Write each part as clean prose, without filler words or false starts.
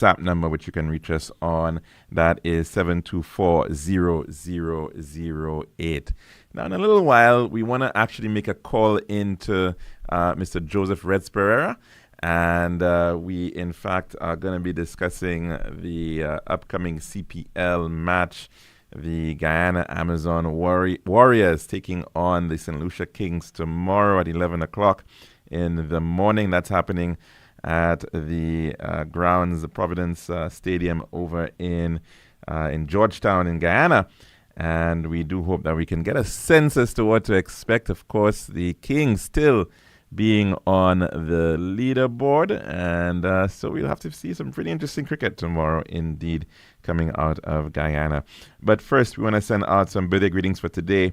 WhatsApp number, which you can reach us on. That is 724-0008. Now, in a little while, we want to actually make a call into Mr. Joseph Reds Pereira. And we, in fact, are going to be discussing the upcoming CPL match, the Guyana Amazon Warriors taking on the St. Lucia Kings tomorrow at 11 o'clock in the morning. That's happening at the grounds, the Providence Stadium over in Georgetown in Guyana. And we do hope that we can get a sense as to what to expect. Of course, the Kings still being on the leaderboard. And so we'll have to see some pretty interesting cricket tomorrow, indeed, coming out of Guyana. But first, we want to send out some birthday greetings for today.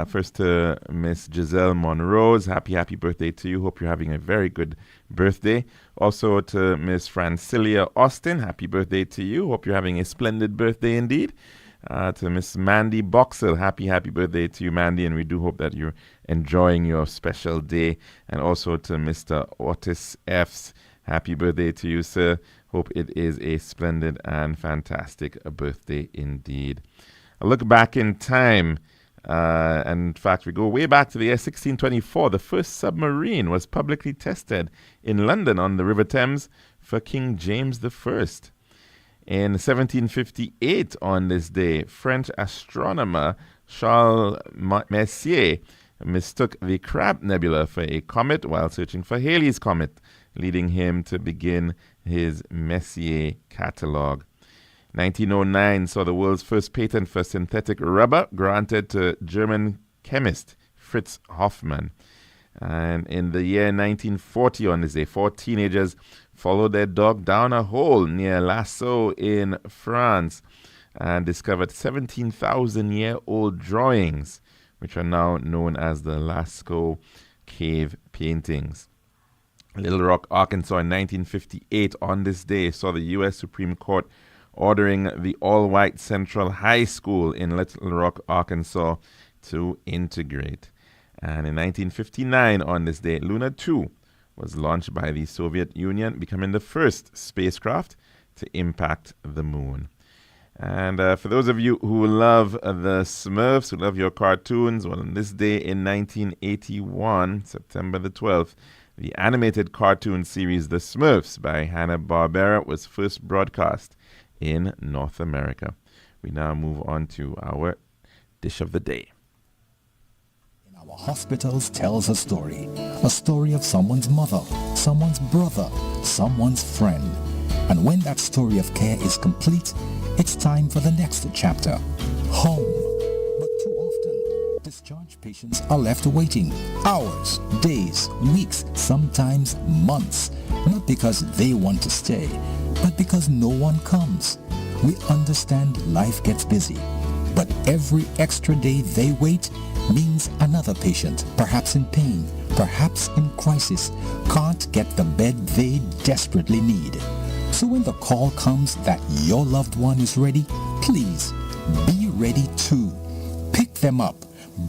First to Miss Giselle Monrose. Happy birthday to you. Hope you're having a very good birthday. Also to Miss Francilia Austin. Happy birthday to you. Hope you're having a splendid birthday indeed. To Miss Mandy Boxell. Happy birthday to you, Mandy. And we do hope that you're enjoying your special day. And also to Mr. Otis F's. Happy birthday to you, sir. Hope it is a splendid and fantastic birthday indeed. A look back in time. And in fact, we go way back to the year 1624. The first submarine was publicly tested in London on the River Thames for King James I. In 1758, on this day, French astronomer Charles Messier mistook the Crab Nebula for a comet while searching for Halley's Comet, leading him to begin his Messier catalogue. 1909 saw the world's first patent for synthetic rubber granted to German chemist Fritz Hoffmann. And in the year 1940, on this day, 4 teenagers followed their dog down a hole near Lascaux in France and discovered 17,000-year-old drawings, which are now known as the Lascaux cave paintings. Little Rock, Arkansas in 1958, on this day, saw the U.S. Supreme Court ordering the all-white Central High School in Little Rock, Arkansas to integrate. And in 1959, on this day, Luna 2 was launched by the Soviet Union, becoming the first spacecraft to impact the moon. And for those of you who love the Smurfs, who love your cartoons, well, on this day in 1981, September the 12th, the animated cartoon series The Smurfs by Hanna-Barbera was first broadcast in North America. We now move on to our dish of the day. Our hospitals tells a story of someone's mother, someone's brother, someone's friend. And when that story of care is complete, it's time for the next chapter, home. But too often, discharged patients are left waiting hours, days, weeks, sometimes months, not because they want to stay, but because no one comes. We understand life gets busy, but every extra day they wait means another patient, perhaps in pain, perhaps in crisis, can't get the bed they desperately need. So when the call comes that your loved one is ready, please be ready too. Pick them up,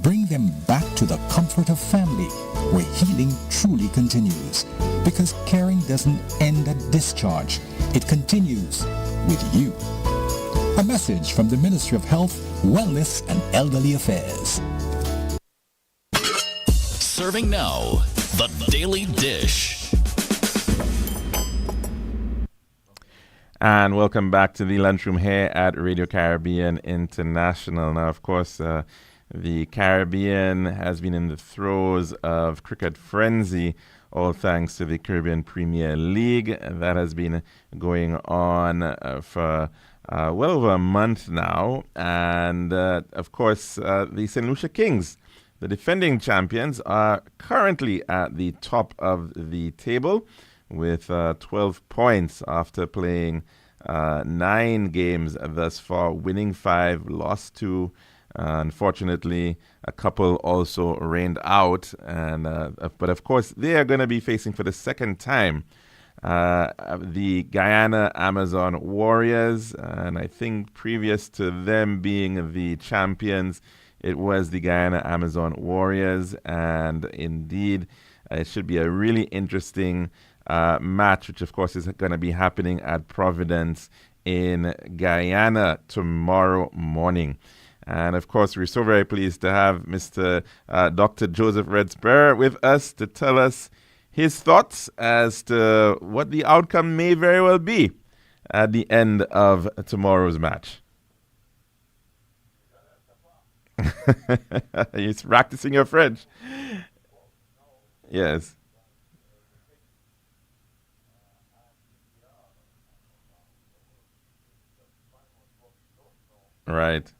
bring them back to the comfort of family, where healing truly continues. Because caring doesn't end at discharge, it continues with you. A message from the Ministry of Health, Wellness and Elderly Affairs. Serving now, the Daily Dish. And welcome back to the lunchroom here at Radio Caribbean International. Now, of course, the Caribbean has been in the throes of cricket frenzy, all thanks to the Caribbean Premier League. That has been going on for well over a month now. And, of course, the St. Lucia Kings, the defending champions, are currently at the top of the table with 12 points after playing 9 games thus far, winning 5, lost 2. Unfortunately, a couple also rained out. And but, of course, they are going to be facing for the second time the Guyana Amazon Warriors. And I think previous to them being the champions, it was the Guyana Amazon Warriors. And indeed, it should be a really interesting match, which of course is going to be happening at Providence in Guyana tomorrow morning. And of course, we're so very pleased to have Mr. Dr. Joseph Redspur with us to tell us his thoughts as to what the outcome may very well be at the end of tomorrow's match. You're practicing your French. Yes. Right.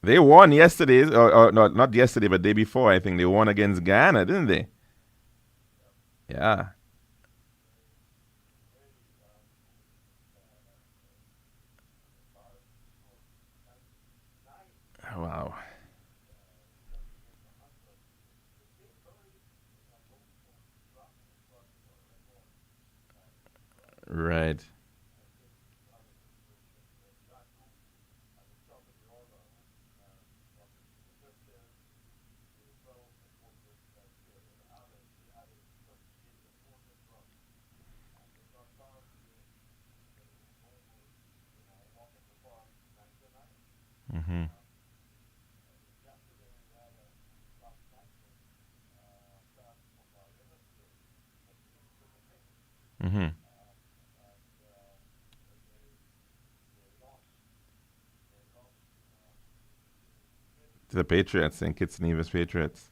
They won yesterday, or not yesterday, but day before. I think they won against Ghana, didn't they? Yeah. Wow. Right. Mm-hmm. Mm-hmm. To the Patriots, St. Kitts Nevis Patriots.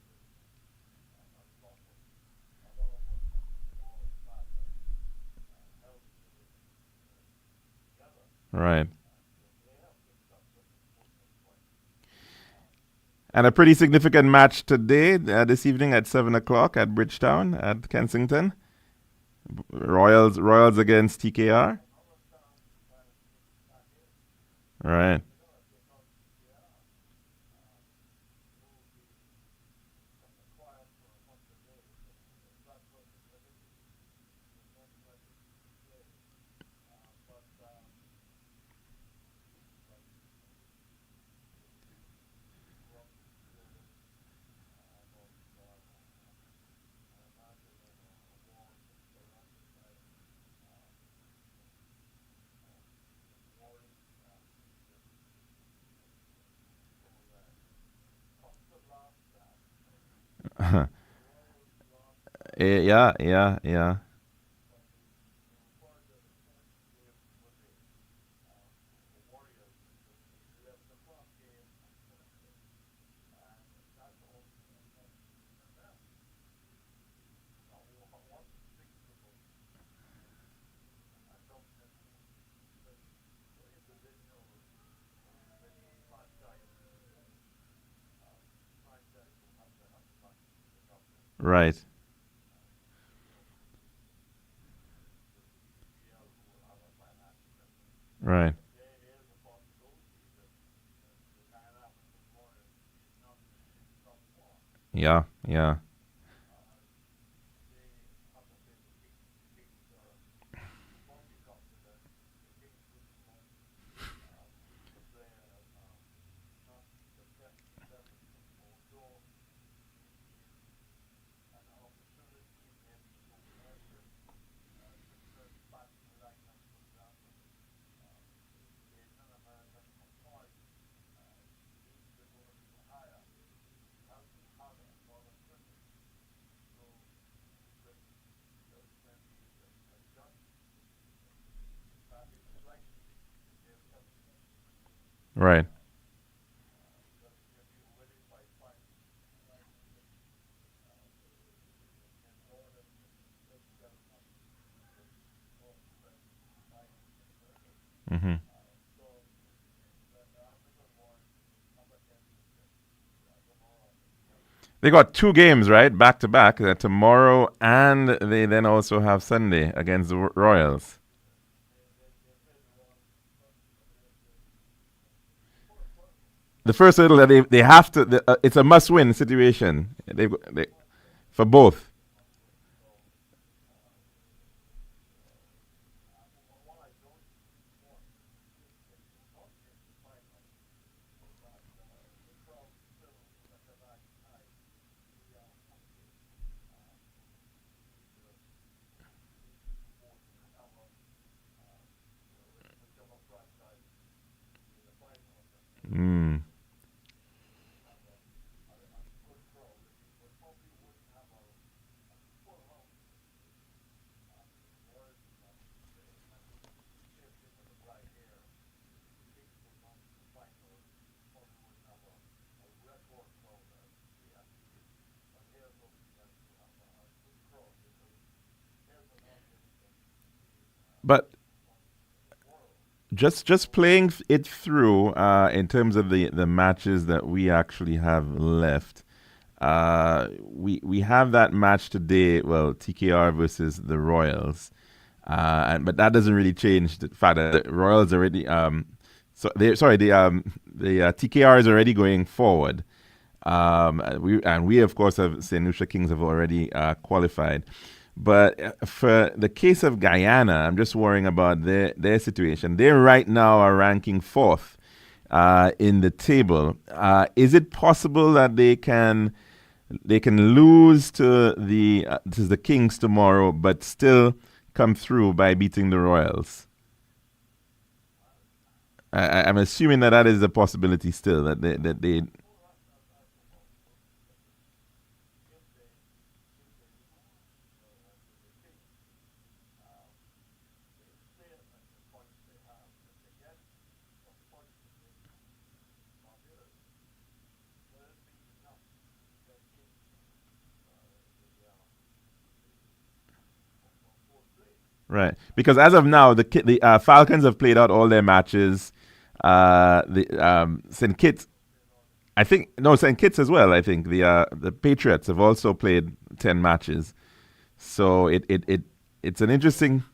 Right. And a pretty significant match today, this evening at 7 o'clock at Bridgetown at Kensington. Royals against TKR. Right. Yeah, yeah, yeah. Right. Right. Yeah, yeah. Right. Mm-hmm. They got two games, right? Back to back, tomorrow, and they then also have Sunday against the Royals. The first hurdle that they have to, it's a must win situation for both. But just playing it through in terms of the matches that we actually have left. We have that match today. Well, TKR versus the Royals, and but that doesn't really change the fact that the Royals already the TKR is already going forward. We of course have St. Lucia Kings have already qualified. But for the case of Guyana, I'm just worrying about their situation. They right now are ranking fourth in the table. Is it possible that they can lose to the Kings tomorrow, but still come through by beating the Royals? I'm assuming that is a possibility still that they. Right, because as of now, the Falcons have played out all their matches. The St. Kitts, I think, no, St. Kitts as well. I think the Patriots have also played 10 matches. So it's an interesting.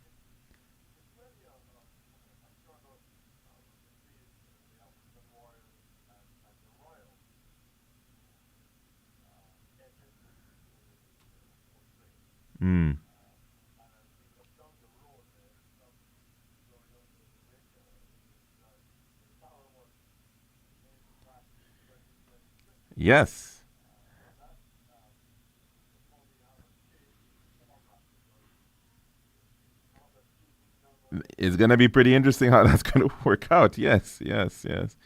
Mm, yes, it's gonna be pretty interesting how that's gonna work out. Yes, yes, yes.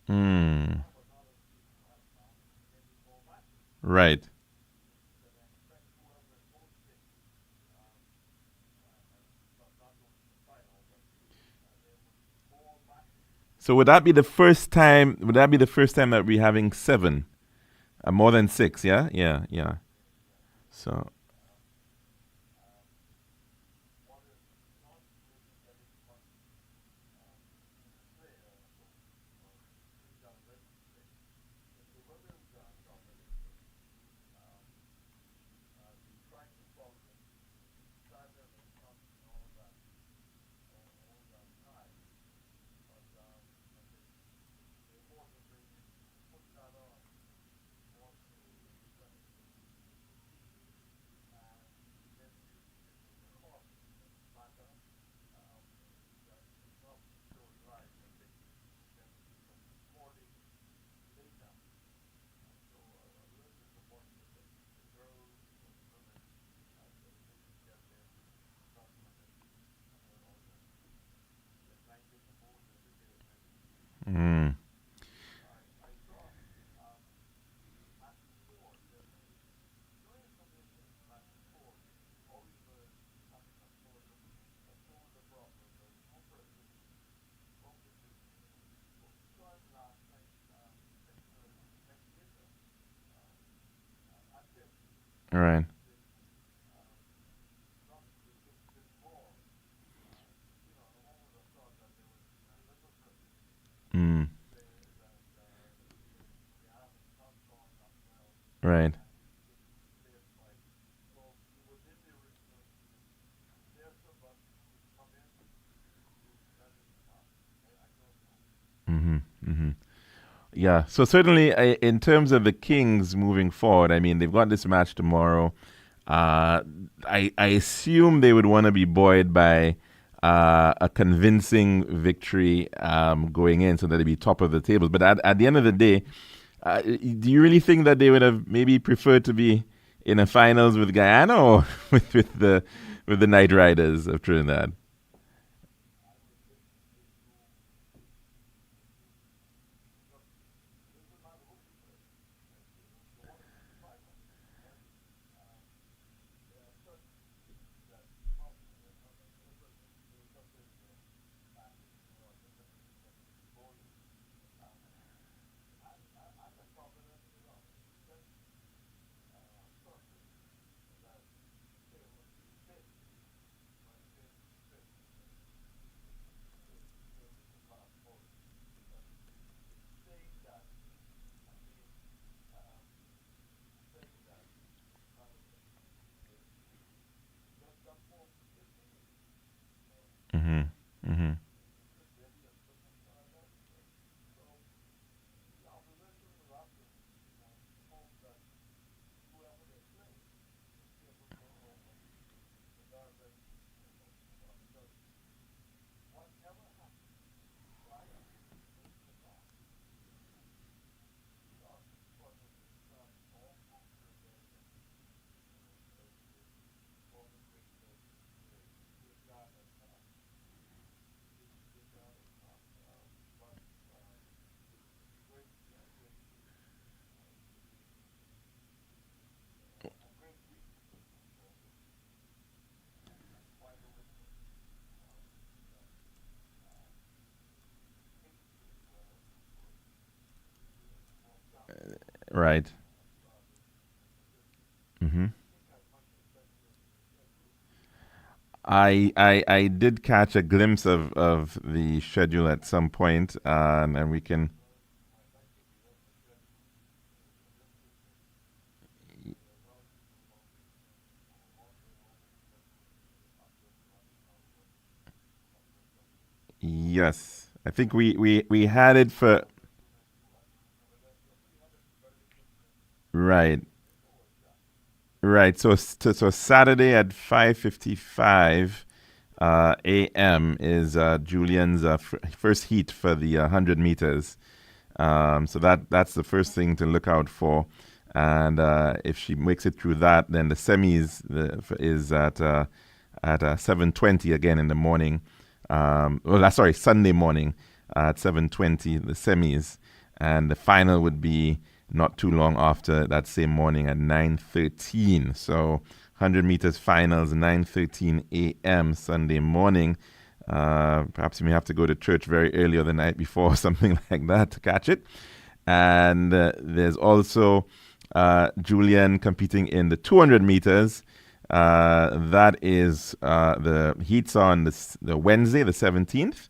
Mm, right. So would that be the first time? Would that be the first time that we're having seven, more than six? Yeah, yeah, yeah. So. Mm, all right. Mm, right. Mm-hmm. Mm-hmm. Yeah. So certainly, in terms of the Kings moving forward, I mean, they've got this match tomorrow. I assume they would want to be buoyed by a convincing victory going in, so that they'd be top of the table. But at the end of the day, do you really think that they would have maybe preferred to be in a finals with Guyana or with the Knight Riders of Trinidad? Right. Hmm. I did catch a glimpse of the schedule at some point, and we can. Yes, I think we had it for. Right. Right. So Saturday at 5:55 a.m. is Julian's first heat for the 100 meters. So that's the first thing to look out for. And if she makes it through that, then the semis is at 7:20 again in the morning. Sorry, Sunday morning at 7:20 the semis, and the final would be not too long after that same morning at 9:13. So 100 meters finals 9:13 a.m. Sunday morning. Perhaps you may have to go to church very early or the night before, something like that, to catch it. And there's also Julian competing in the 200 meters. That is the heats on the Wednesday, the 17th,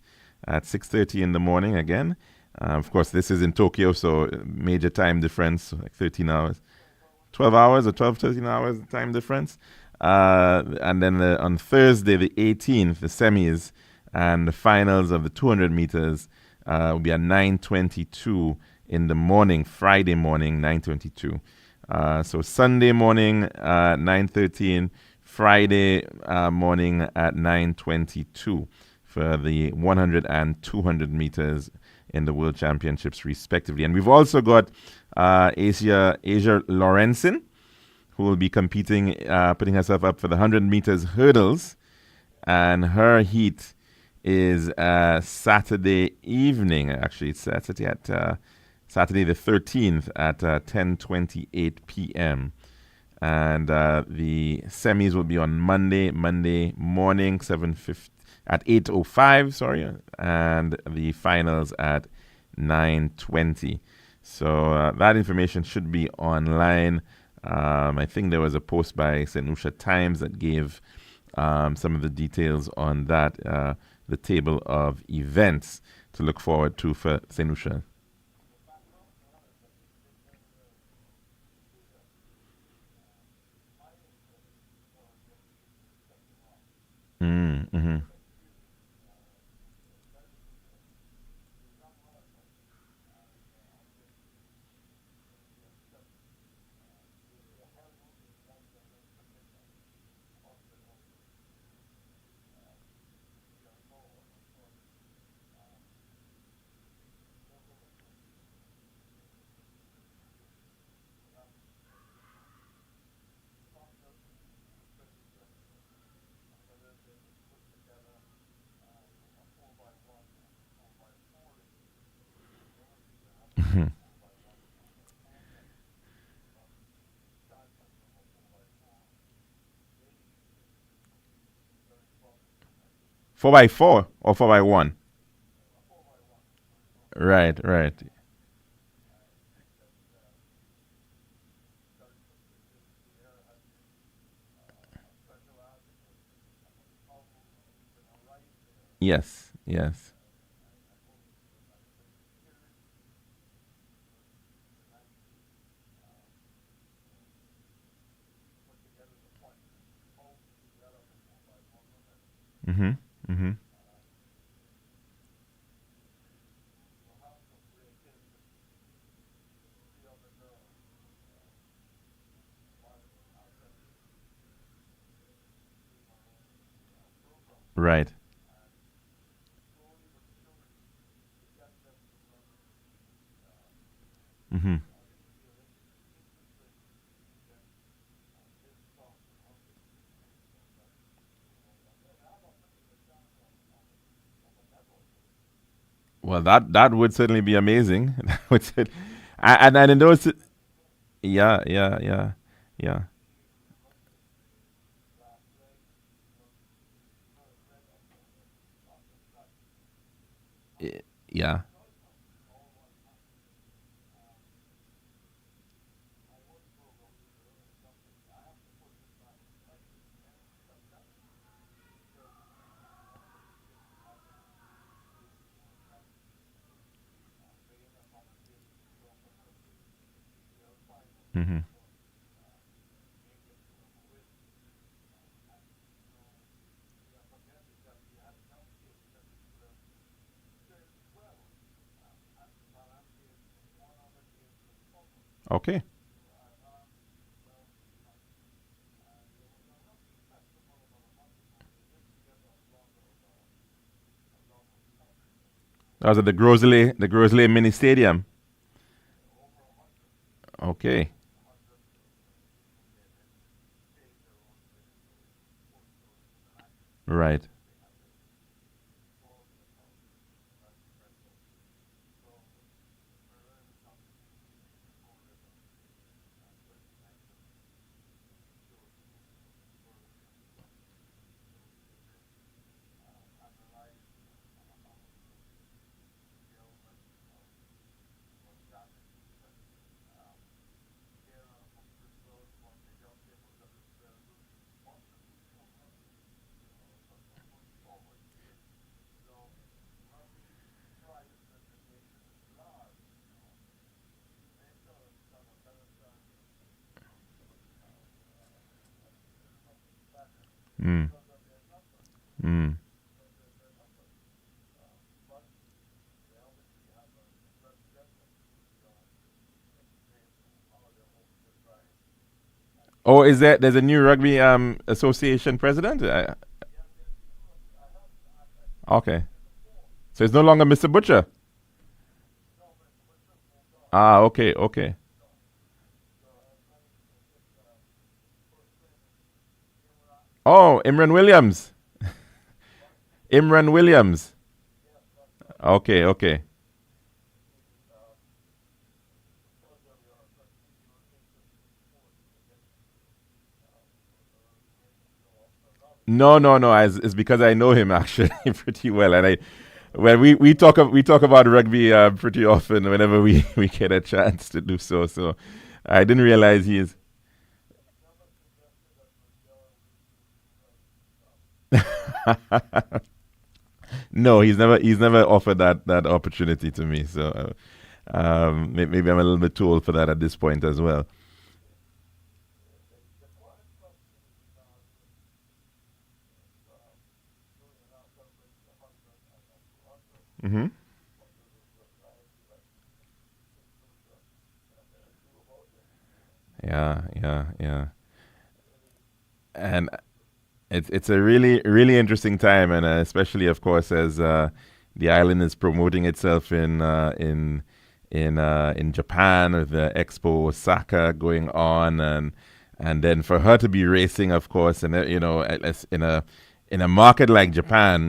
at 6:30 in the morning again. Of course, this is in Tokyo, so major time difference, like 13 hours. 12 hours or 12, 13 hours time difference. And then on Thursday, the 18th, the semis and the finals of the 200 meters will be at 9:22 in the morning, Friday morning, 9:22. So Sunday morning, 9:13, Friday morning at 9:22 for the 100 and 200 meters in the World Championships, respectively. And we've also got Asia Lorenzen, who will be competing, putting herself up for the 100 meters hurdles. And her heat is Saturday evening. Actually, it's Saturday the 13th at 10:28 p.m. And the semis will be on Monday morning, 7:50 at 8:05. Sorry, and the finals at 9:20. So that information should be online. I think there was a post by St. Lucia Times that gave some of the details on that, the table of events to look forward to for St. Lucia. Mm-hmm. Mm-hmm. 4x4 or 4x1? Right, right. Yes, yes. Mm-hmm. Mm-hmm. Right. Mm-hmm. Well, that would certainly be amazing. That would and in those, yeah, yeah, yeah, yeah, yeah. Mm-hmm. Okay. That was at the Grosley Mini Stadium. Okay. Right. Mm. Mm. Oh, is there's a new rugby association president? Okay. So it's no longer Mr. Butcher. Ah, okay, okay. Oh, Imran Williams. Imran Williams. Okay, okay. No, no, no. It's because I know him actually pretty well, and we talk about rugby pretty often whenever we get a chance to do so. So I didn't realize he is. No, he's never offered that opportunity to me. So maybe I'm a little bit too old for that at this point as well. Hmm. Yeah, yeah, yeah. And it's a really interesting time, and especially of course as the island is promoting itself in Japan with the Expo Osaka going on, and then for her to be racing, of course, and in a market like Japan,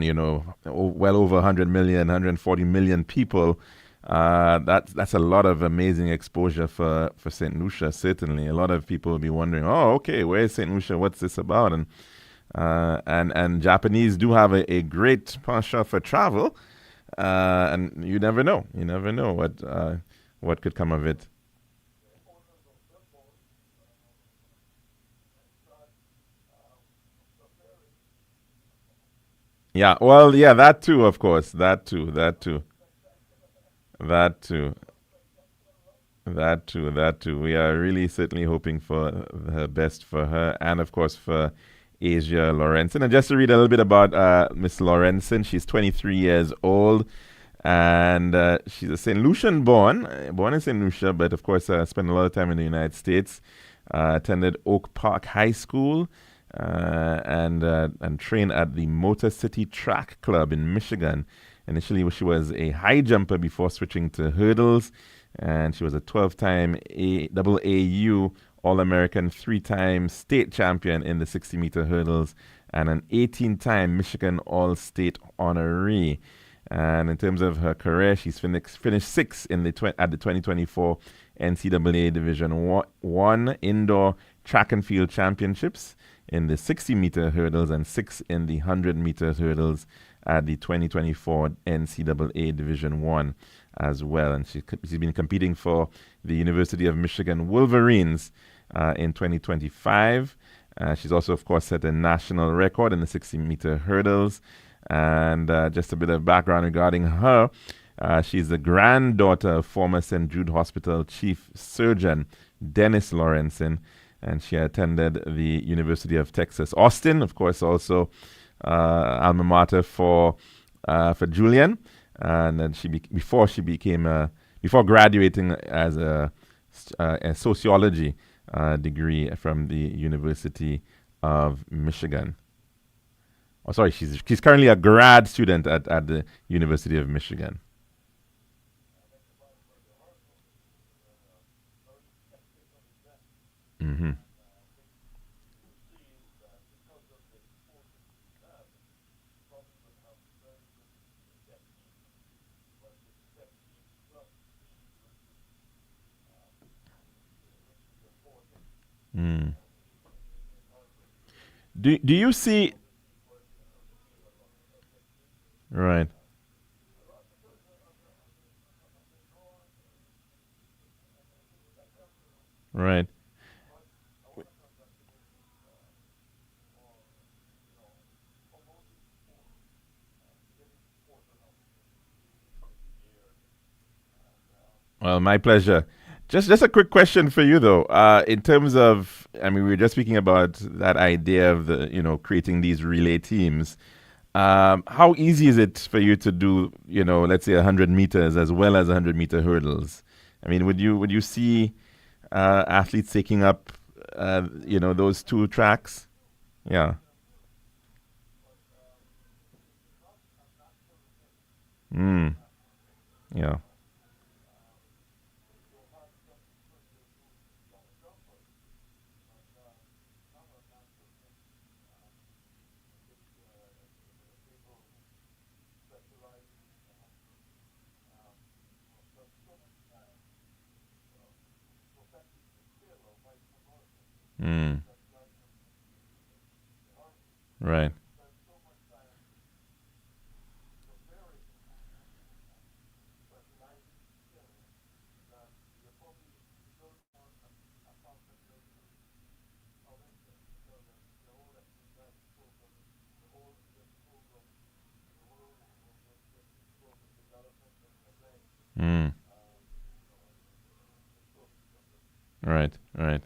well over 100 million, 140 million people. That's a lot of amazing exposure for St. Lucia. Certainly, a lot of people will be wondering, "Oh, okay, where is St. Lucia? What's this about?" And Japanese do have a great penchant for travel, and you never know. You never know what could come of it. Yeah, well, yeah, that too, of course, that too, that too. We are really certainly hoping for the best for her, and of course for Asia Lorenzen. And just to read a little bit about Miss Lorenzen, she's 23 years old. And she's a St. Lucian born in St. Lucia, but of course spent a lot of time in the United States. Attended Oak Park High School and trained at the Motor City Track Club in Michigan. Initially, she was a high jumper before switching to hurdles, and she was a 12-time AAU All-American, 3-time state champion in the 60-meter hurdles, and an 18-time Michigan All-State honoree. And in terms of her career, she's finished sixth at the 2024 NCAA Division One Indoor Track and Field Championships in the 60-meter hurdles and sixth in the 100-meter hurdles at the 2024 NCAA Division One as well. And she's been competing for the University of Michigan Wolverines in 2025. She's also, of course, set a national record in the 60-meter hurdles. And just a bit of background regarding her. She's the granddaughter of former St. Jude Hospital chief surgeon Dennis Lawrenson, and she attended the University of Texas, Austin, of course, also alma mater for Julian. And then before graduating as a sociology degree from the University of Michigan. Oh, sorry, she's currently a grad student at the University of Michigan. Mm-hmm. Mm. Do you see? Right. Right. Well, my pleasure. Just a quick question for you though. In terms of, I mean, we were just speaking about that idea of creating these relay teams. How easy is it for you to do, let's say 100 meters as well as 100-meter hurdles? I mean, would you see athletes taking up, those two tracks? Yeah. Mm. Yeah. Mm. Right. Mm. Right. Right.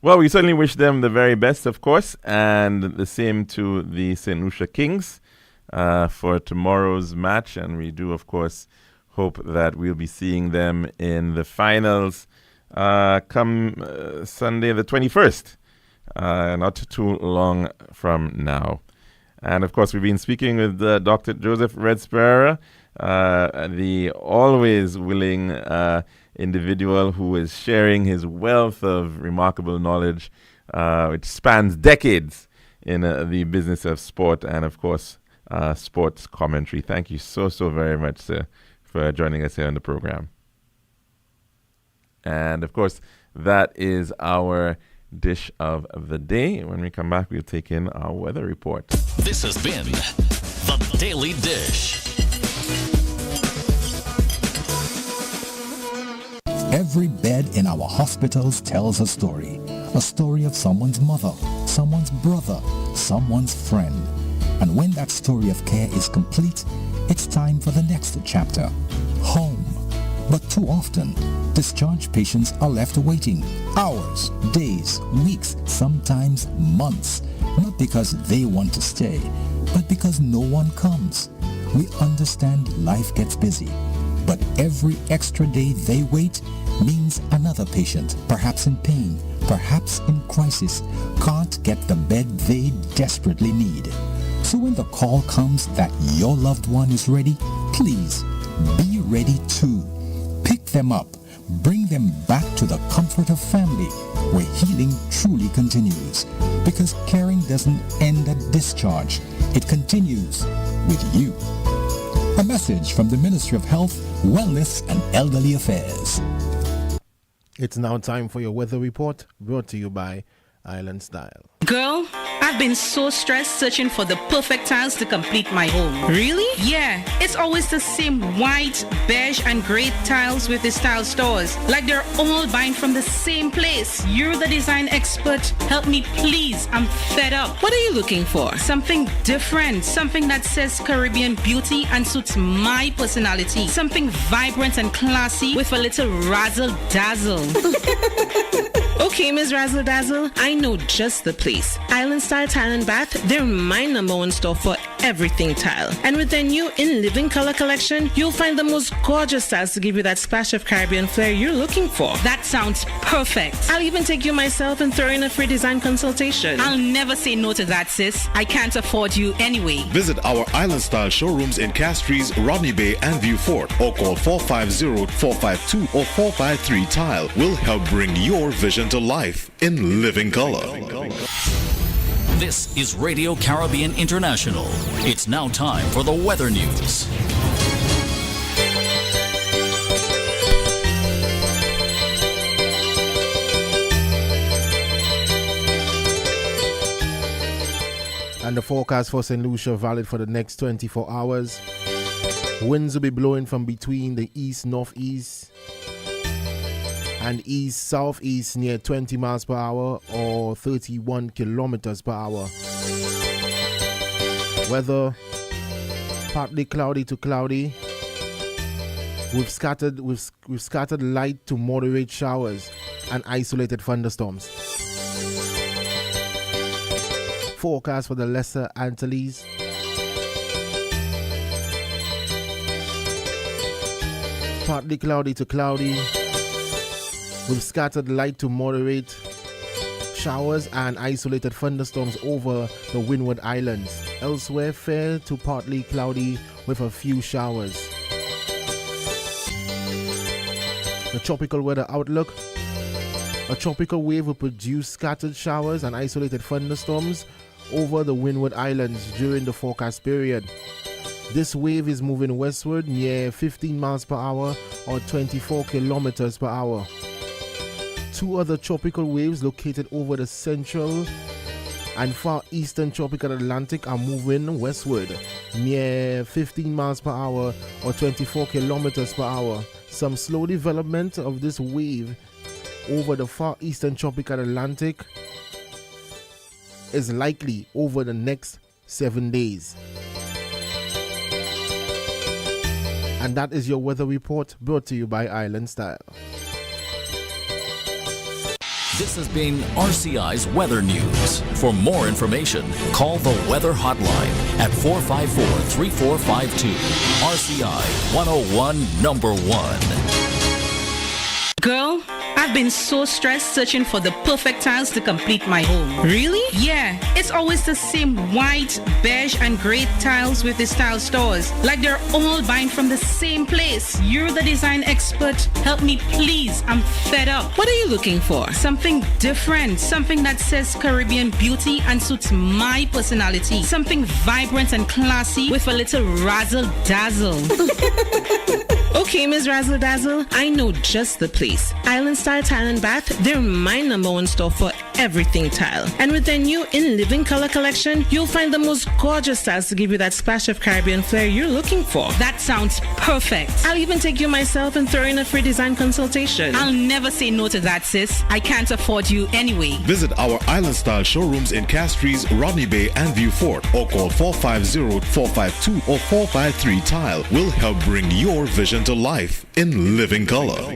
Well, we certainly wish them the very best, of course, and the same to the St. Lucia Kings for tomorrow's match. And we do, of course, hope that we'll be seeing them in the finals come Sunday the 21st, not too long from now. And, of course, we've been speaking with Dr. Joseph Redsperrer, the always willing individual who is sharing his wealth of remarkable knowledge, which spans decades in the business of sport and, of course, sports commentary. Thank you so very much, sir, for joining us here on the program. And, of course, that is our dish of the day. When we come back, we'll take in our weather report. This has been The Daily Dish. Every bed in our hospitals tells a story of someone's mother, someone's brother, someone's friend. And when that story of care is complete, it's time for the next chapter, home. But too often, discharged patients are left waiting hours, days, weeks, sometimes months, not because they want to stay, but because no one comes. We understand life gets busy, but every extra day they wait means another patient, perhaps in pain, perhaps in crisis, can't get the bed they desperately need. So when the call comes that your loved one is ready, please be ready too. Pick them up, bring them back to the comfort of family, where healing truly continues. Because caring doesn't end at discharge, it continues with you. A message from the Ministry of Health, Wellness and Elderly Affairs. It's now time for your weather report, brought to you by Island Style. Girl, I've been so stressed searching for the perfect tiles to complete my home. Really? Yeah, it's always the same white, beige, and gray tiles with these tile stores. Like they're all buying from the same place. You're the design expert. Help me, please. I'm fed up. What are you looking for? Something different. Something that says Caribbean beauty and suits my personality. Something vibrant and classy with a little razzle dazzle. Okay, Ms. Razzle Dazzle, I know just the place. Island Style Tile and Bath, they're my #1 store for everything tile. And with their new In Living Color collection, you'll find the most gorgeous styles to give you that splash of Caribbean flair you're looking for. That sounds perfect. I'll even take you myself and throw in a free design consultation. I'll never say no to that, sis. I can't afford you anyway. Visit our Island Style showrooms in Castries, Rodney Bay, and Vieux Fort, or call 450-452 or 453 Tile. We'll help bring your vision to life in living color. This is Radio Caribbean International. It's now time for the weather news. And the forecast for St. Lucia valid for the next 24 hours. Winds will be blowing from between the east-northeast and east-southeast near 20 miles per hour or 31 kilometers per hour. Weather partly cloudy to cloudy with scattered light to moderate showers and isolated thunderstorms. Forecast for the Lesser Antilles. Partly cloudy to cloudy with scattered light to moderate showers and isolated thunderstorms over the Windward Islands. Elsewhere, fair to partly cloudy with a few showers. The tropical weather outlook. A tropical wave will produce scattered showers and isolated thunderstorms over the Windward Islands during the forecast period. This wave is moving westward near 15 miles per hour or 24 kilometers per hour. Two other tropical waves located over the central and far eastern tropical Atlantic are moving westward near 15 miles per hour or 24 kilometers per hour. Some slow development of this wave over the far eastern tropical Atlantic is likely over the next 7 days. And that is your weather report brought to you by Island Style. This has been RCI's Weather News. For more information, call the Weather Hotline at 454-3452. RCI 101 number 1. Girl, I've been so stressed searching for the perfect tiles to complete my home. Really? Yeah, it's always the same white, beige, and gray tiles with these tile stores. Like they're all buying from the same place. You're the design expert. Help me, please. I'm fed up. What are you looking for? Something different. Something that says Caribbean beauty and suits my personality. Something vibrant and classy with a little razzle dazzle. Okay, Ms. Razzle Dazzle, I know just the place. Island Style Tile and Bath, they're my #1 store for everything tile. And with their new In Living Color collection, you'll find the most gorgeous styles to give you that splash of Caribbean flair you're looking for. That sounds perfect. I'll even take you myself and throw in a free design consultation. I'll never say no to that, sis. I can't afford you anyway. Visit our Island Style showrooms in Castries, Rodney Bay, and Vieux Fort, or call 450-452 or 453 Tile. We'll help bring your vision to life in living color.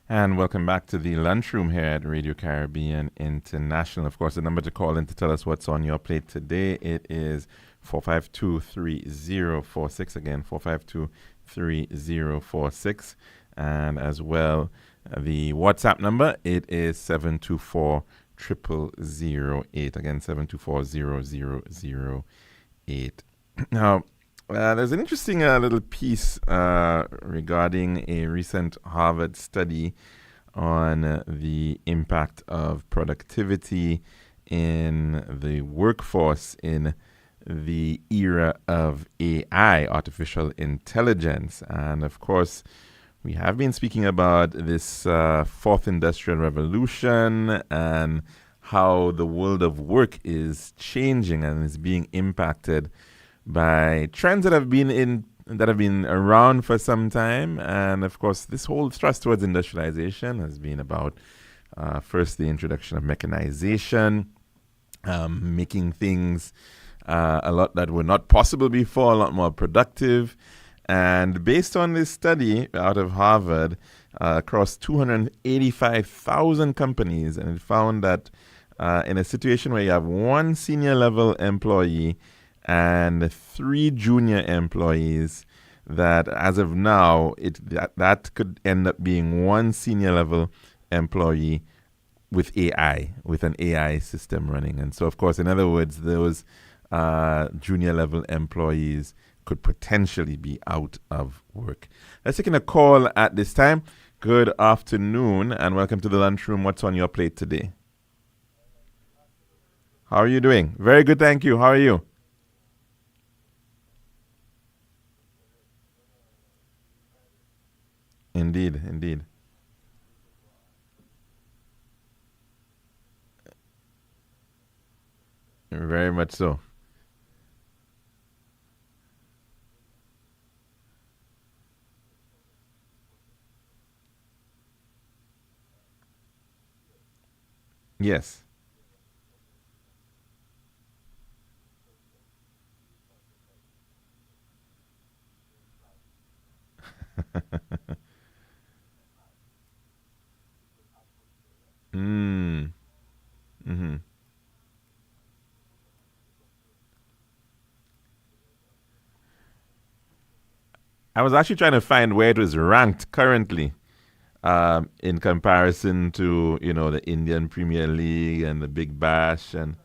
And welcome back to the lunchroom here at Radio Caribbean International. Of course, the number to call in to tell us what's on your plate today, it is 452-3046. Again, 452-3046. And as well, the WhatsApp number, it is 724-0008. Again, 724-0008. Now, there's an interesting little piece regarding a recent Harvard study on the impact of productivity in the workforce in the era of AI, artificial intelligence. And of course, We have been speaking about this fourth industrial revolution and how the world of work is changing and is being impacted by trends that have been around for some time. And of course, this whole thrust towards industrialization has been about first the introduction of mechanization, making things a lot that were not possible before, a lot more productive. And based on this study out of Harvard, across 285,000 companies, and it found that in a situation where you have one senior level employee and 3 junior employees, that as of now, that could end up being one senior level employee with AI, with an AI system running. And so, of course, in other words, those junior level employees could potentially be out of work. Let's take in a call at this time. Good afternoon and welcome to the lunchroom. What's on your plate today? How are you doing? Very good, thank you. How are you? Indeed, indeed. Very much so. Yes. Mm. Mm-hmm. I was actually trying to find where it was ranked currently, in comparison to the Indian Premier League and the Big Bash and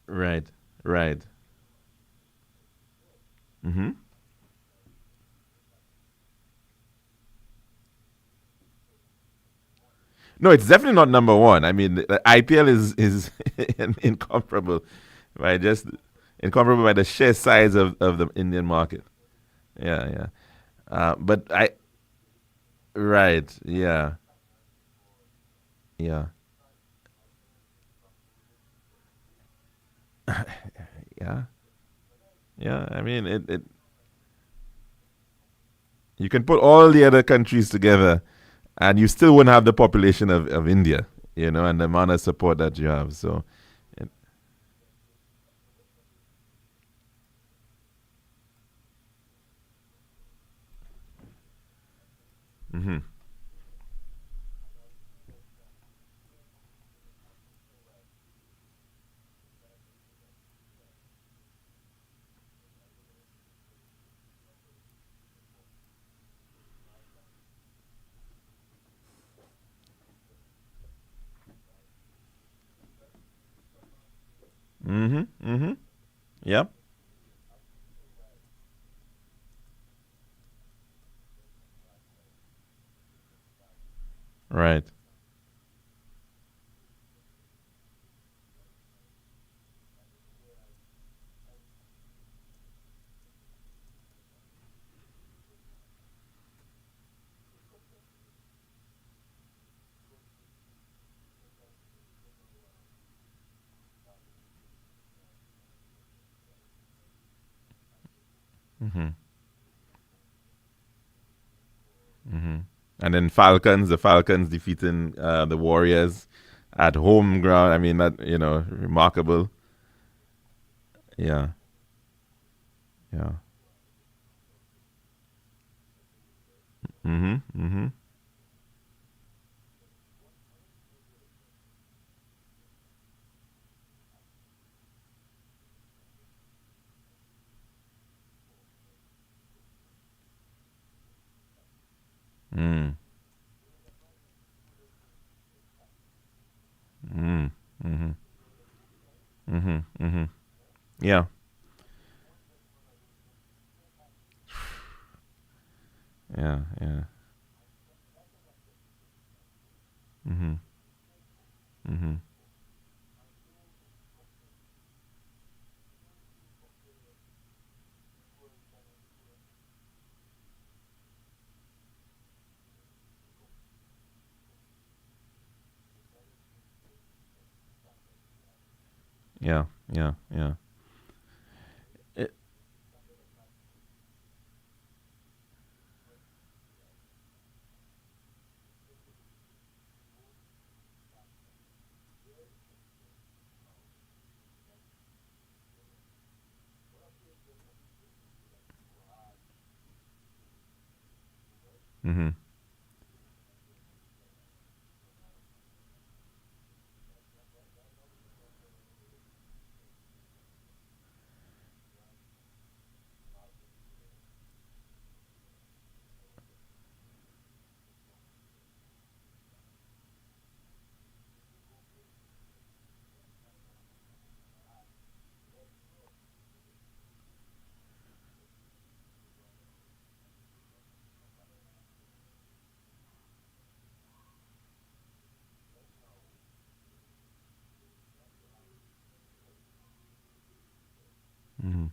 right, right. Mm-hmm. No, it's definitely not number one. I mean, the IPL is incomparable, right? Just incomparable by the sheer size of the Indian market. Yeah, yeah. But right, yeah, yeah, yeah, yeah. I mean, you can put all the other countries together, and you still wouldn't have the population of India, and the amount of support that you have. So, it, mm-hmm, mm-hmm, mm-hmm. Yep. Right. Mm-hmm. Mm-hmm. And then the Falcons defeating the Warriors at home ground. I mean, that remarkable. Yeah, yeah. Mm-hmm. Mm-hmm. Mm. Mm. Mm-hmm. Mm-hmm. Mm-hmm. Yeah. Yeah. Yeah. Mm-hmm. Yeah, yeah, yeah. It, mm-hmm. Mm-hmm.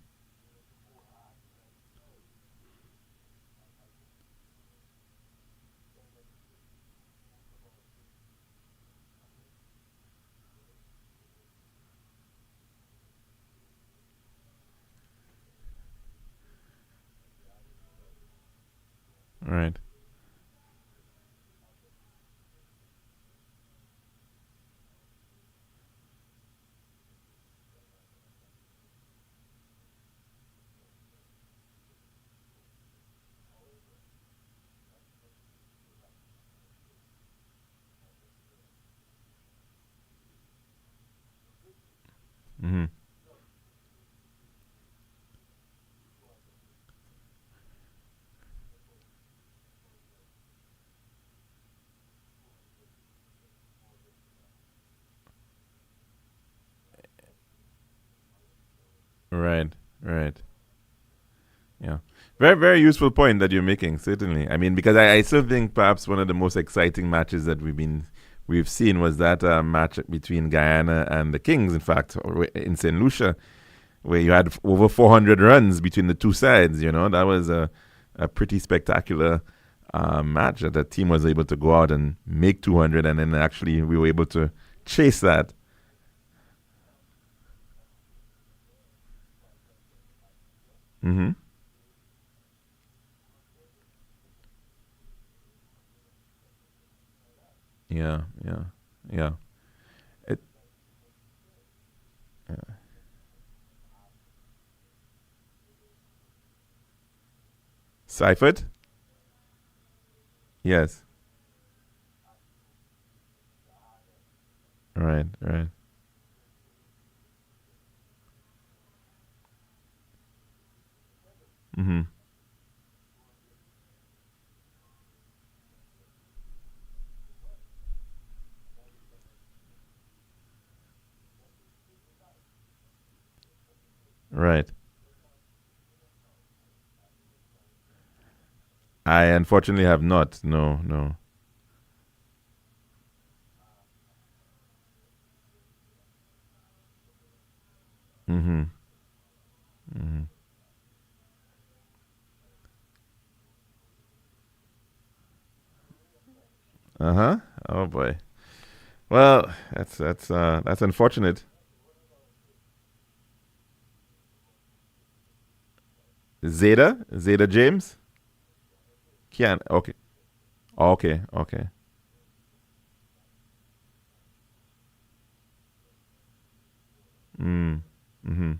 Right. Mm-hmm. Right. Right. Yeah. Very, very useful point that you're making, certainly. I mean, because I still think perhaps one of the most exciting matches that we've seen was that match between Guyana and the Kings, in fact, in St. Lucia, where you had over 400 runs between the two sides. That was a pretty spectacular match that the team was able to go out and make 200, and then actually we were able to chase that. Mm-hmm. Yeah, yeah, yeah. It, yeah. Seifert? Yes. Right, right. Mm-hmm. Right. I unfortunately have not. No, no. Mm-hmm. Mm-hmm. Uh-huh. Oh boy. Well, that's unfortunate. Zeta James? Kian. Okay. Okay, okay. Mm. Mm-hmm.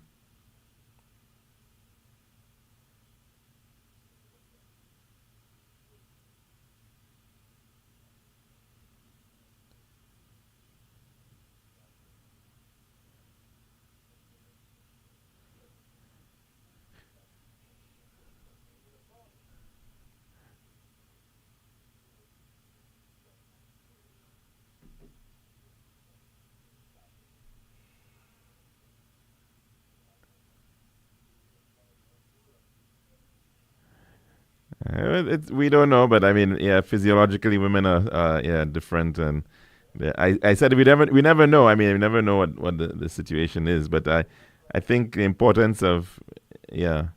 We don't know, but I mean, yeah, physiologically, women are yeah different, and Yeah, I said we never know. I mean, we never know what the situation is, but I think the importance of yeah.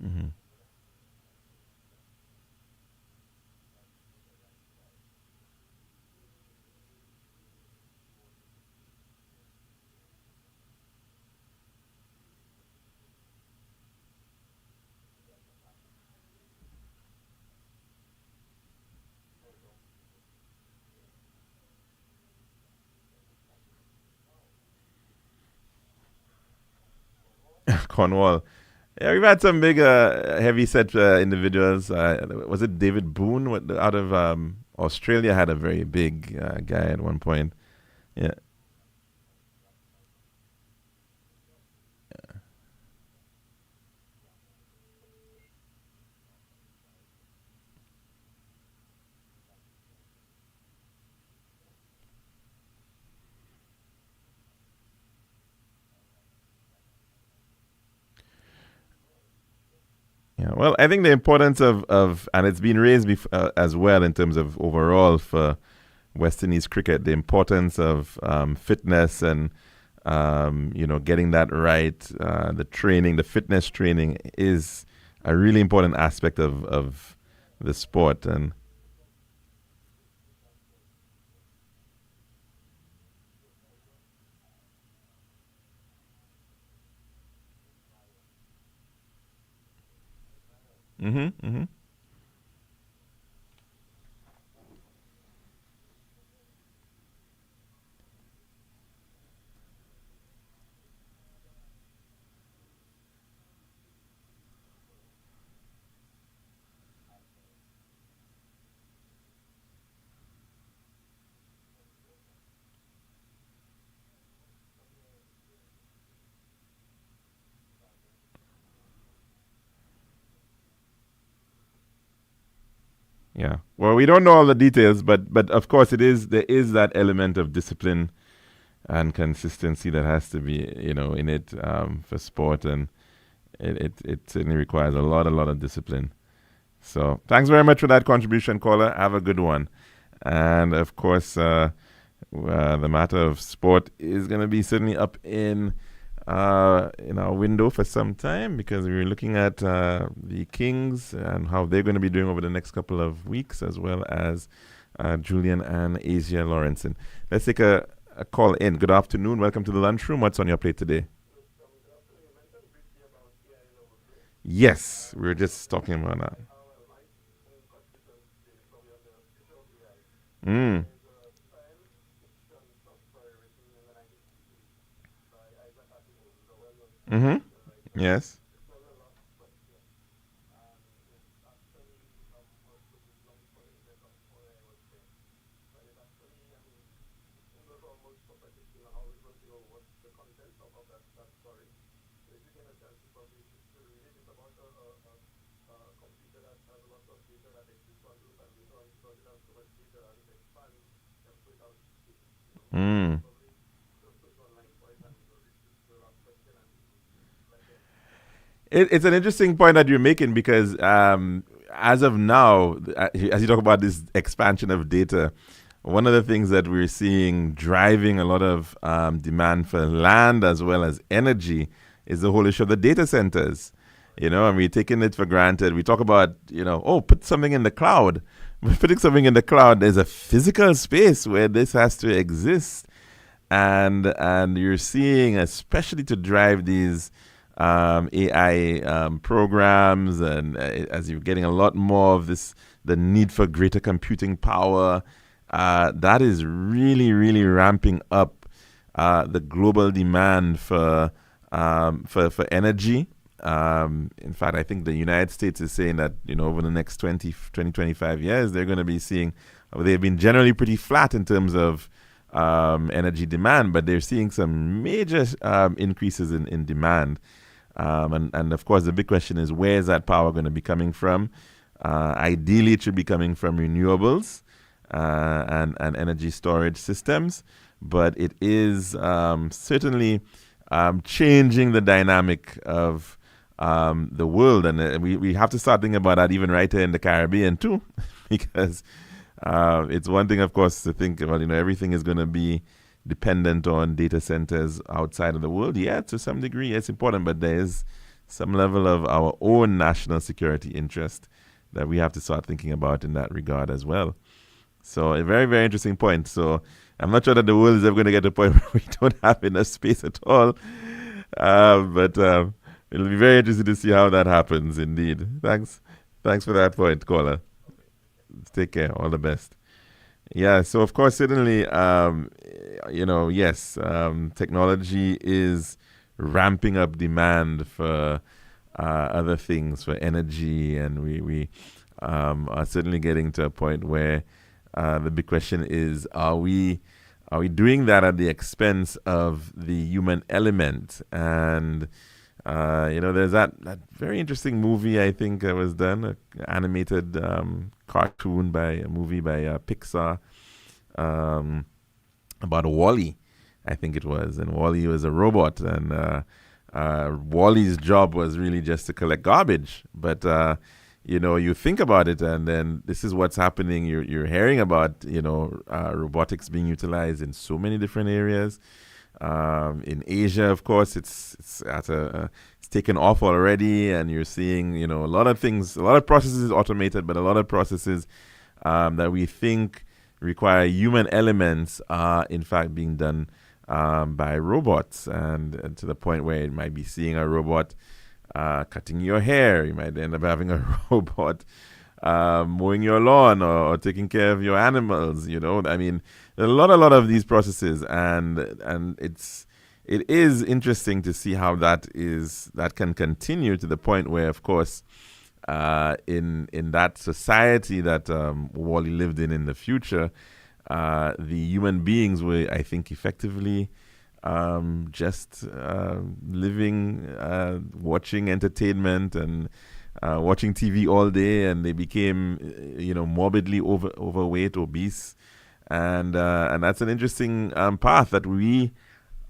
Hmm. Cornwall. Yeah, we've had some big heavy set individuals. Was it David Boone out of Australia? Had a very big guy at one point. Yeah. Yeah, well, I think the importance of and it's been raised as well in terms of overall for West Indies cricket, the importance of fitness and getting that right. The training, the fitness training is a really important aspect of the sport. And hmm. Yeah. Well, we don't know all the details, but of course there is that element of discipline and consistency that has to be in it for sport, and it certainly requires a lot of discipline. So thanks very much for that contribution, caller. Have a good one. And of course, the matter of sport is going to be certainly up in our window for some time, because we're looking at the Kings and how they're going to be doing over the next couple of weeks, as well as Julian and Asia Lawrenson. Let's take a call in. Good afternoon. Welcome to the lunchroom. What's on your plate today? Yes, we were just talking about that. Mm. Mm-hmm. Yes. Mm. It's an interesting point that you're making, because as of now, as you talk about this expansion of data, one of the things that we're seeing driving a lot of demand for land as well as energy is the whole issue of the data centers. And we're taking it for granted. We talk about, put something in the cloud. But putting something in the cloud, there's a physical space where this has to exist. And you're seeing, especially to drive these AI programs, and as you're getting a lot more of this, the need for greater computing power, that is really, really ramping up the global demand for energy. In fact, I think the United States is saying that, over the next 25 years, they're going to be seeing, they've been generally pretty flat in terms of energy demand, but they're seeing some major increases in demand. And of course, the big question is, where is that power going to be coming from? Ideally, it should be coming from renewables and energy storage systems, but it is certainly changing the dynamic of the world. And we have to start thinking about that even right here in the Caribbean too, because It's one thing, of course, to think about, everything is going to be dependent on data centers outside of the world. Yeah, to some degree, it's important, but there is some level of our own national security interest that we have to start thinking about in that regard as well. So a very, very interesting point. So I'm not sure that the world is ever going to get to a point where we don't have enough space at all. But it'll be very interesting to see how that happens indeed. Thanks for that point, caller. Take care. All the best. Yeah, so of course, certainly, yes, technology is ramping up demand for other things, for energy, and we are certainly getting to a point where the big question is, are we doing that at the expense of the human element? And there's that very interesting movie, I think was done, an animated cartoon a movie by Pixar about WALL-E, I think it was. And WALL-E was a robot, and WALL-E's job was really just to collect garbage. But you think about it, and then this is what's happening. You're hearing about robotics being utilized in so many different areas. In Asia, of course, it's taken off already, and you're seeing a lot of things, a lot of processes automated, but a lot of processes that we think require human elements are in fact being done by robots, and to the point where it might be seeing a robot cutting your hair. You might end up having a robot mowing your lawn or taking care of your animals. I mean, there are a lot of these processes, and it is interesting to see how that can continue to the point where, of course, in that society that WALL-E lived in the future, the human beings were, I think, effectively just living, watching entertainment and watching TV all day, and they became, morbidly overweight, obese, and that's an interesting path that we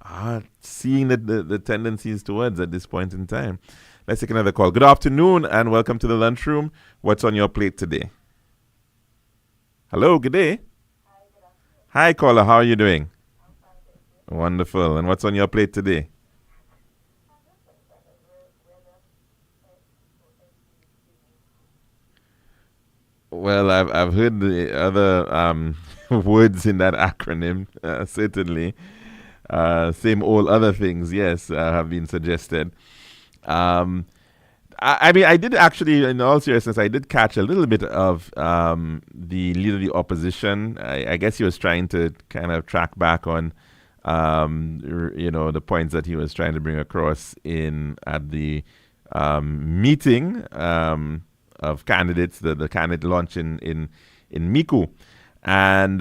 are seeing the tendencies towards at this point in time. Let's take another call. Good afternoon, and welcome to the lunchroom. What's on your plate today? Hello, good day. Hi, caller. How are you doing? Wonderful. And what's on your plate today? Well, I've heard the other words in that acronym, certainly. Same old other things, yes, have been suggested. I mean, I did actually, in all seriousness, I did catch a little bit of the leader of the opposition. I guess he was trying to kind of track back on, the points that he was trying to bring across at the meeting of candidates, the candidate launch in Miku. And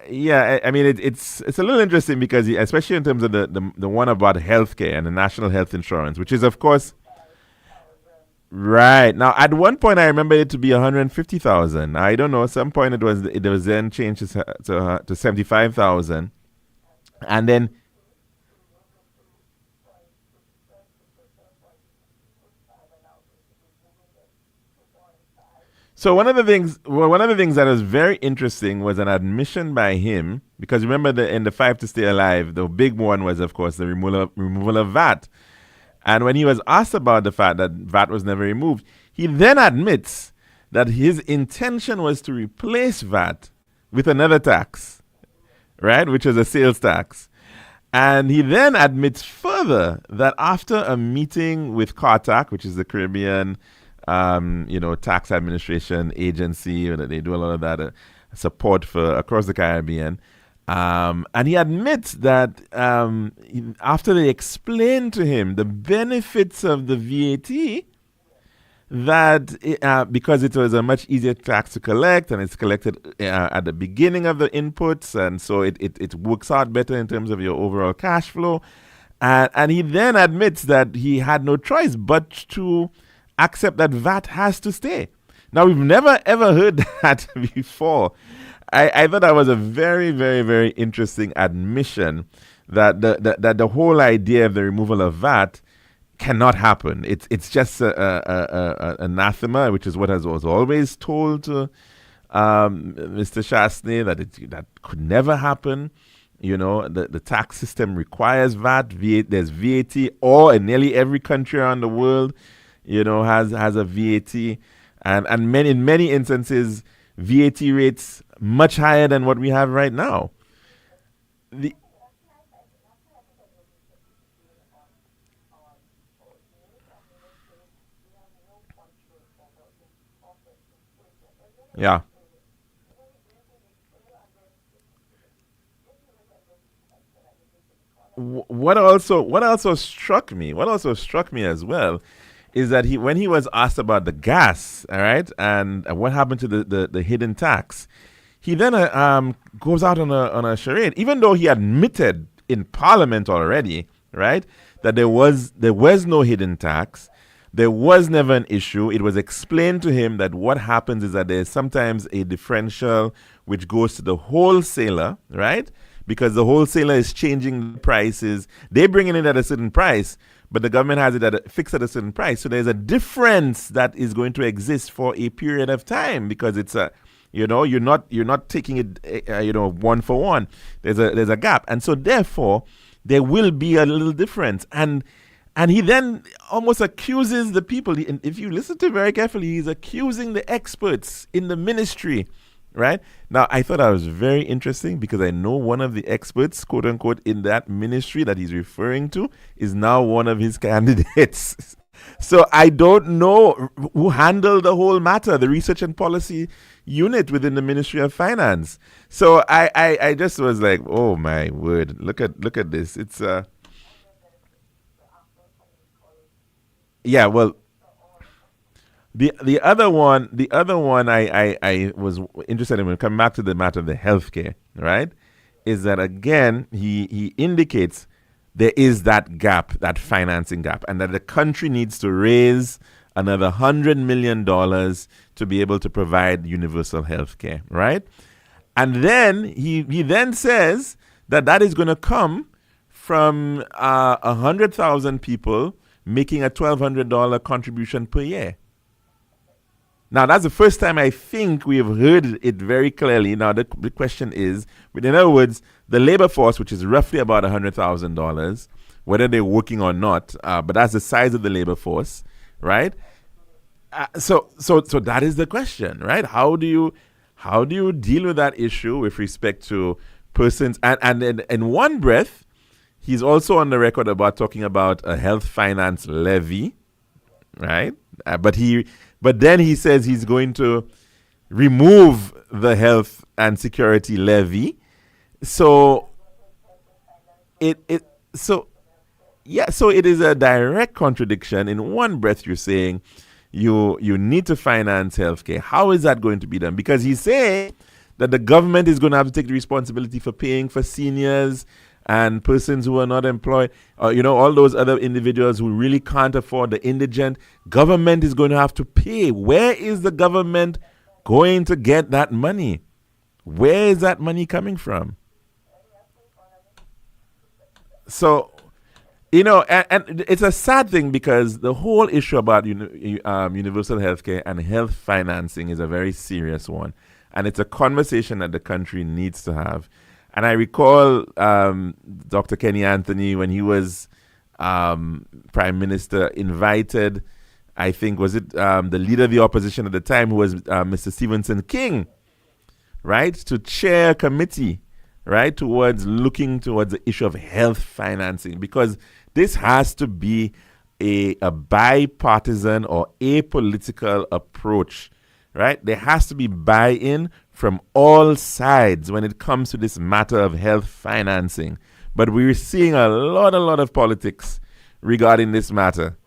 yeah, I mean, it's a little interesting because especially in terms of the one about healthcare and the national health insurance, which is, of course, right. Now, at one point, I remember it to be 150,000. I don't know. At some point, it was then changed to 75,000, and then. So one of the things that was very interesting was an admission by him, because remember in the 5 to Stay Alive, the big one was, of course, the removal of VAT. And when he was asked about the fact that VAT was never removed, he then admits that his intention was to replace VAT with another tax, right, which is a sales tax. And he then admits further that after a meeting with CARTAC, which is the Caribbean tax administration agency, they do a lot of that support for across the Caribbean. And he admits that after they explained to him the benefits of the VAT, that because it was a much easier tax to collect, and it's collected at the beginning of the inputs, and so it works out better in terms of your overall cash flow. And he then admits that he had no choice but to accept that VAT has to stay. Now, we've never ever heard that before. I thought that was a very, very, very interesting admission that the whole idea of the removal of VAT cannot happen. It's just an anathema, which is what was always told to Mr. Shastney, that could never happen. The tax system requires VAT. There's VAT, or in nearly every country around the world, has a VAT, and in many instances, VAT rates much higher than what we have right now. Yeah. What also struck me as well is that when he was asked about the gas, all right, and what happened to the hidden tax, he then goes out on a charade, even though he admitted in Parliament already, right, that there was no hidden tax. There was never an issue. It was explained to him that what happens is that there's sometimes a differential which goes to the wholesaler, right? Because the wholesaler is changing the prices. They bring it in at a certain price, but the government has it fixed at a certain price. So there's a difference that is going to exist for a period of time, because it's you're not taking it one for one. There's a gap, and so therefore there will be a little difference. And he then almost accuses the people. And if you listen to it very carefully, he's accusing the experts in the ministry, right? Now, I thought that was very interesting, because I know one of the experts, quote unquote, in that ministry that he's referring to is now one of his candidates. So I don't know who handled the whole matter, the research and policy unit within the Ministry of Finance. So I just was like, oh my word, look at this. It's yeah, well, the other one I was interested in, when coming back to the matter of the healthcare, right, is that again he indicates there is that gap, that financing gap, and that the country needs to raise another $100 million to be able to provide universal healthcare, right? And then he then says that is going to come from 100,000 people making a $1,200 contribution per year. Now, that's the first time I think we have heard it very clearly. Now, the question is, in other words, the labor force, which is roughly about $100,000, whether they're working or not, but that's the size of the labor force, right? So that is the question, right? How do you deal with that issue with respect to persons? And in one breath, he's also on the record about talking about a health finance levy, right? But then he says he's going to remove the health and security levy. So it is a direct contradiction. In one breath, you're saying you need to finance healthcare. How is that going to be done? Because he's saying that the government is going to have to take the responsibility for paying for seniors and persons who are not employed, all those other individuals who really can't afford, the indigent. Government is going to have to pay. Where is the government going to get that money? Where is that money coming from? So, and it's a sad thing, because the whole issue about universal healthcare and health financing is a very serious one. And it's a conversation that the country needs to have. And I recall Dr. Kenny Anthony, when he was Prime Minister, invited, I think, was it the leader of the opposition at the time, who was Mr. Stevenson King, right, to chair a committee, right, looking towards the issue of health financing, because this has to be a bipartisan or apolitical approach, right? There has to be buy-in from all sides when it comes to this matter of health financing. But we're seeing a lot of politics regarding this matter.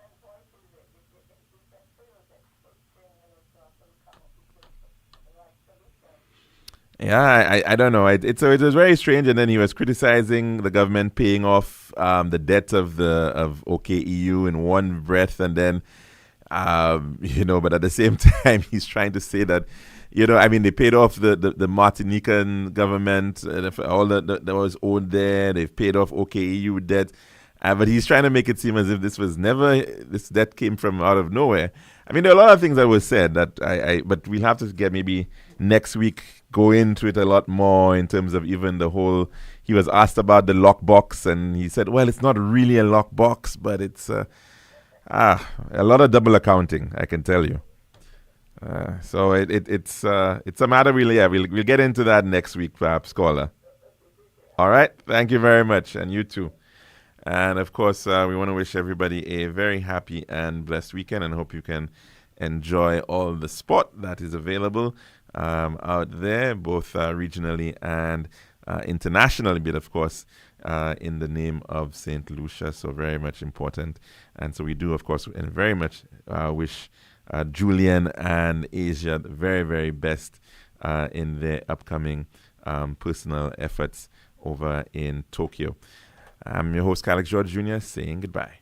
Yeah, I don't know. It was very strange. And then he was criticizing the government paying off the debt of OKEU in one breath, and then but at the same time he's trying to say that they paid off the Martinican government, all that was owed there. They've paid off OKEU debt, but he's trying to make it seem as if this debt came from out of nowhere. I mean, there are a lot of things that were said that but we'll have to get maybe next week, go into it a lot more in terms of even the whole, he was asked about the lockbox and he said, well, it's not really a lockbox, but it's a lot of double accounting, I can tell you. So it's a matter we'll get into that next week, perhaps, caller. All right. Thank you very much. And you too. And of course, we want to wish everybody a very happy and blessed weekend and hope you can enjoy all the sport that is available out there, both regionally and internationally, but of course, in the name of St. Lucia. So very much important. And so we do, of course, and very much wish Julian and Asia the very, very best in their upcoming personal efforts over in Tokyo. I'm your host, Alex George Jr., saying goodbye.